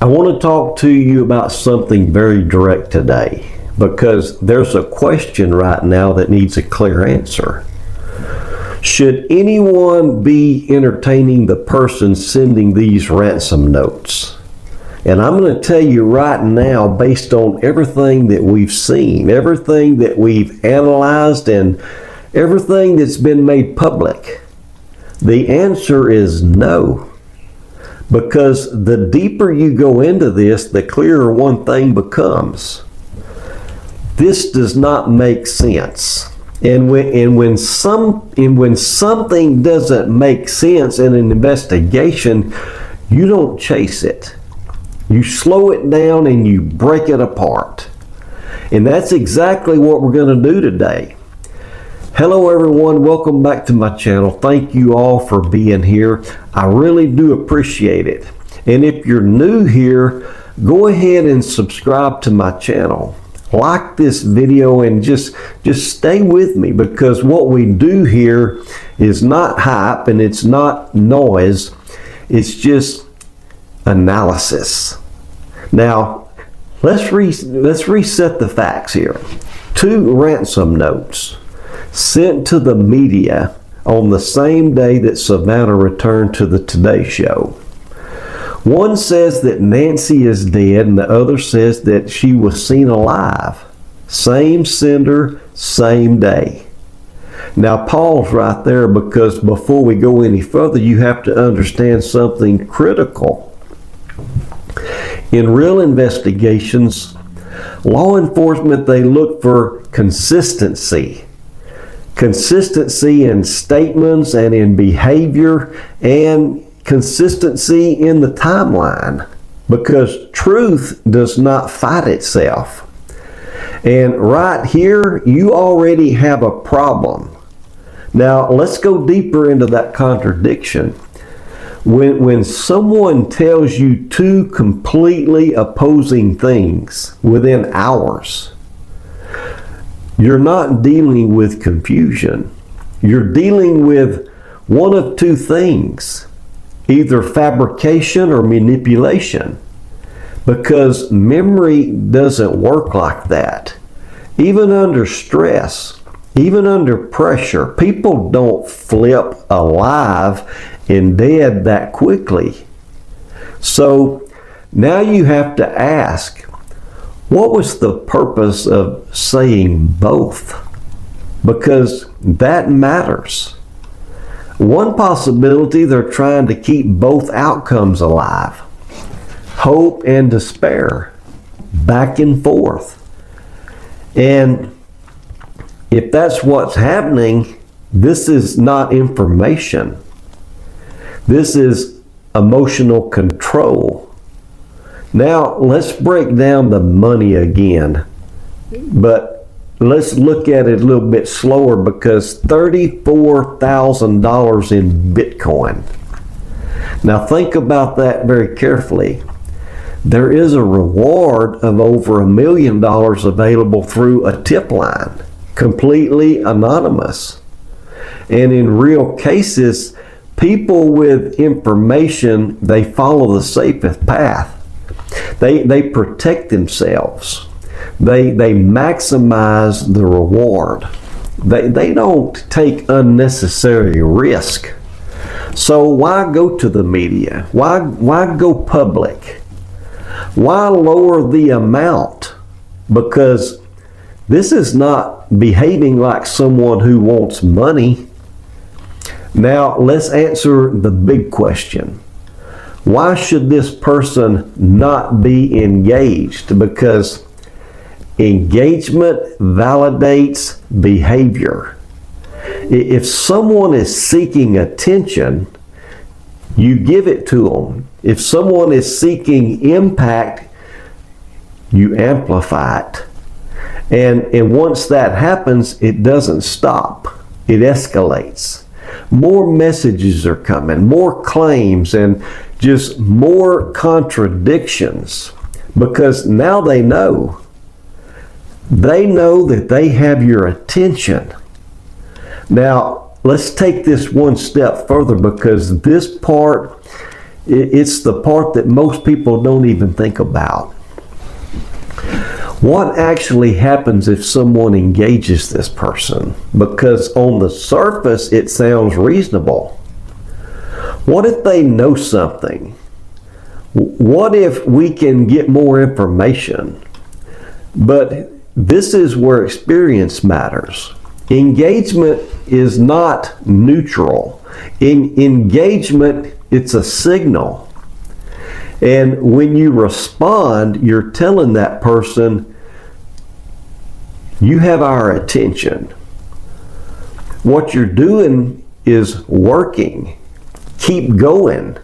I want to talk to you about something very direct today because there's a question right now that needs a clear answer. Should anyone be entertaining the person sending these ransom notes? And I'm going to tell you right now, based on everything that we've seen, everything that we've analyzed, and everything that's been made public, the answer is no. Because the deeper you go into this, the clearer one thing becomes. This does not make sense. And when something doesn't make sense in an investigation, you don't chase it. You slow it down and you break it apart. And that's exactly what we're going to do today. Hello everyone, welcome back to my channel. Thank you all for being here. I really do appreciate it. And if you're new here, go ahead and subscribe to my channel. Like this video and just stay with me, because what we do here is not hype and it's not noise. It's just analysis. Now, let's reset the facts here. 2 ransom notes sent to the media on the same day that Savannah returned to the Today Show. One says that Nancy is dead and the other says that she was seen alive. Same sender, same day. Now pause right there, because before we go any further, you have to understand something critical. In real investigations, law enforcement, they look for consistency. Consistency in statements and in behavior, and consistency in the timeline, because truth does not fight itself. And right here, you already have a problem. Now, let's go deeper into that contradiction. When someone tells you 2 completely opposing things within hours, you're not dealing with confusion. You're dealing with one of 2 things, either fabrication or manipulation, because memory doesn't work like that. Even under stress, even under pressure, people don't flip alive and dead that quickly. So now you have to ask, what was the purpose of saying both? Because that matters. One possibility, they're trying to keep both outcomes alive. Hope and despair, back and forth. And if that's what's happening, this is not information. This is emotional control. Now, let's break down the money again, but let's look at it a little bit slower, because $34,000 in Bitcoin. Now, think about that very carefully. There is a reward of over $1 million available through a tip line, completely anonymous. And in real cases, people with information, they follow the safest path. They protect themselves. They maximize the reward. They don't take unnecessary risk. So why go to the media? Why go public? Why lower the amount? Because this is not behaving like someone who wants money. Now let's answer the big question. Why should this person not be engaged? Because engagement validates behavior. If someone is seeking attention, you give it to them. If someone is seeking impact, you amplify it. And once that happens, it doesn't stop. It escalates. More messages are coming, more claims, and just more contradictions, because now they know that they have your attention. Now, let's take this one step further, because this part It's the part that most people don't even think about. What actually happens if someone engages this person? Because on the surface, it sounds reasonable. What if they know something? What if we can get more information? But this is where experience matters. Engagement is not neutral. In engagement, it's a signal. And when you respond, you're telling that person, you have our attention. What you're doing is working. Keep going.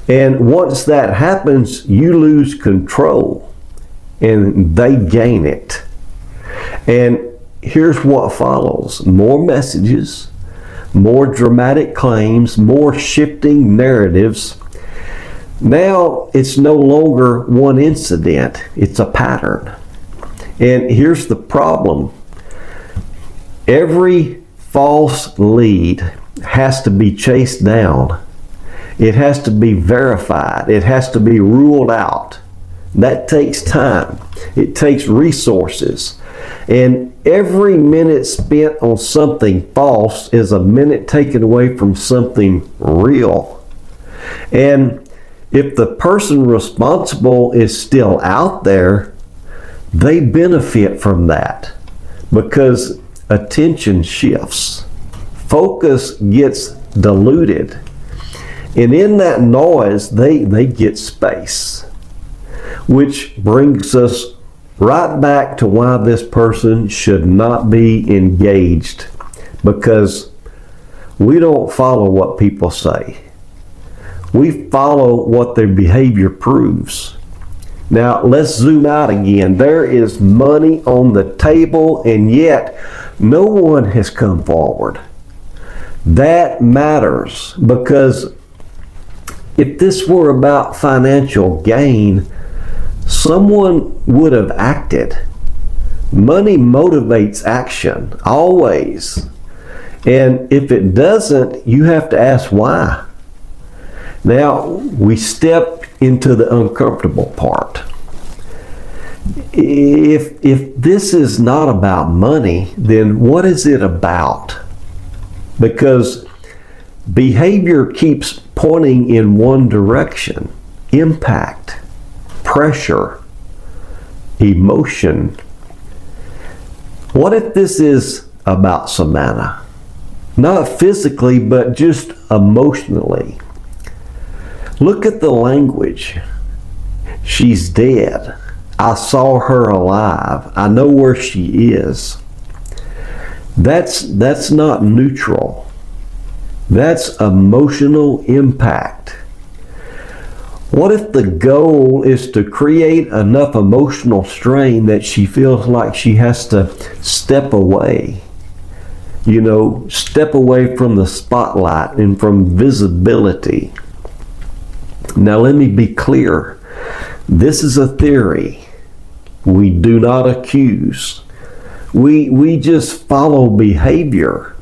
And once that happens, you lose control and they gain it. And here's what follows: more messages, more dramatic claims, more shifting narratives. Now it's no longer one incident, it's a pattern. And here's the problem: every false lead has to be chased down. It has to be verified. It has to be ruled out. That takes time. It takes resources. And every minute spent on something false is a minute taken away from something real. And if the person responsible is still out there, they benefit from that because attention shifts. Focus gets diluted. And in that noise, they get space. Which brings us right back to why this person should not be engaged. Because we don't follow what people say. We follow what their behavior proves. Now, let's zoom out again. There is money on the table, and yet no one has come forward. That matters, because if this were about financial gain, someone would have acted. Money motivates action, always. And if it doesn't, you have to ask why. Now, we step into the uncomfortable part. If this is not about money, then what is it about? Because behavior keeps pointing in one direction: impact, pressure, emotion. What if this is about Savannah? Not physically, but just emotionally. Look at the language. She's dead. I saw her alive. I know where she is. That's not neutral. That's emotional impact. What if the goal is to create enough emotional strain that she feels like she has to step away? Step away from the spotlight and from visibility. Now let me be clear. This is a theory. We do not accuse. We just follow behavior,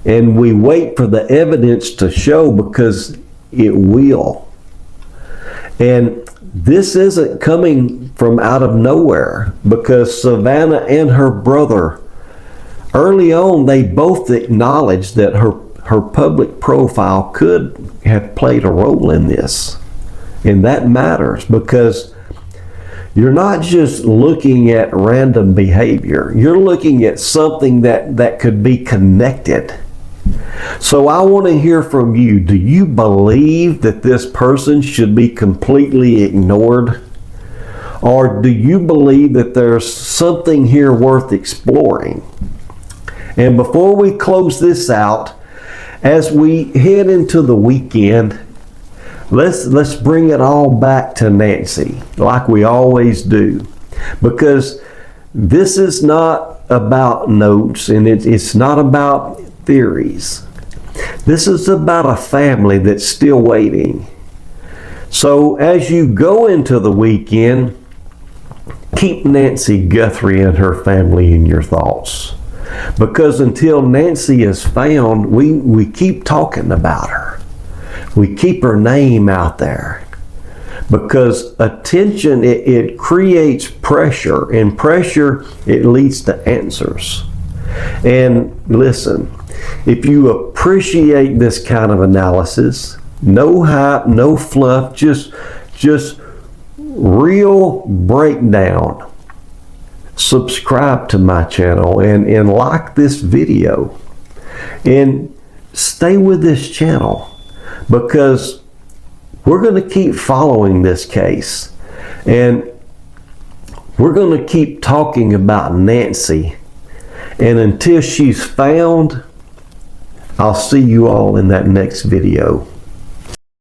and we wait for the evidence to show, because it will. And this isn't coming from out of nowhere, because Savannah and her brother, early on, they both acknowledged that her public profile could have played a role in this. And that matters, because you're not just looking at random behavior. You're looking at something that could be connected. So I want to hear from you. Do you believe that this person should be completely ignored? Or do you believe that there's something here worth exploring? And before we close this out, as we head into the weekend, let's bring it all back to Nancy, like we always do. Because this is not about notes, and it's not about theories. This is about a family that's still waiting. So as you go into the weekend, keep Nancy Guthrie and her family in your thoughts. Because until Nancy is found, we keep talking about her. We keep her name out there. Because attention, it creates pressure, and pressure, it leads to answers. And listen, if you appreciate this kind of analysis, no hype, no fluff, just real breakdown, subscribe to my channel and like this video. And stay with this channel, because we're going to keep following this case, and we're going to keep talking about Nancy. And until she's found, I'll see you all in that next video.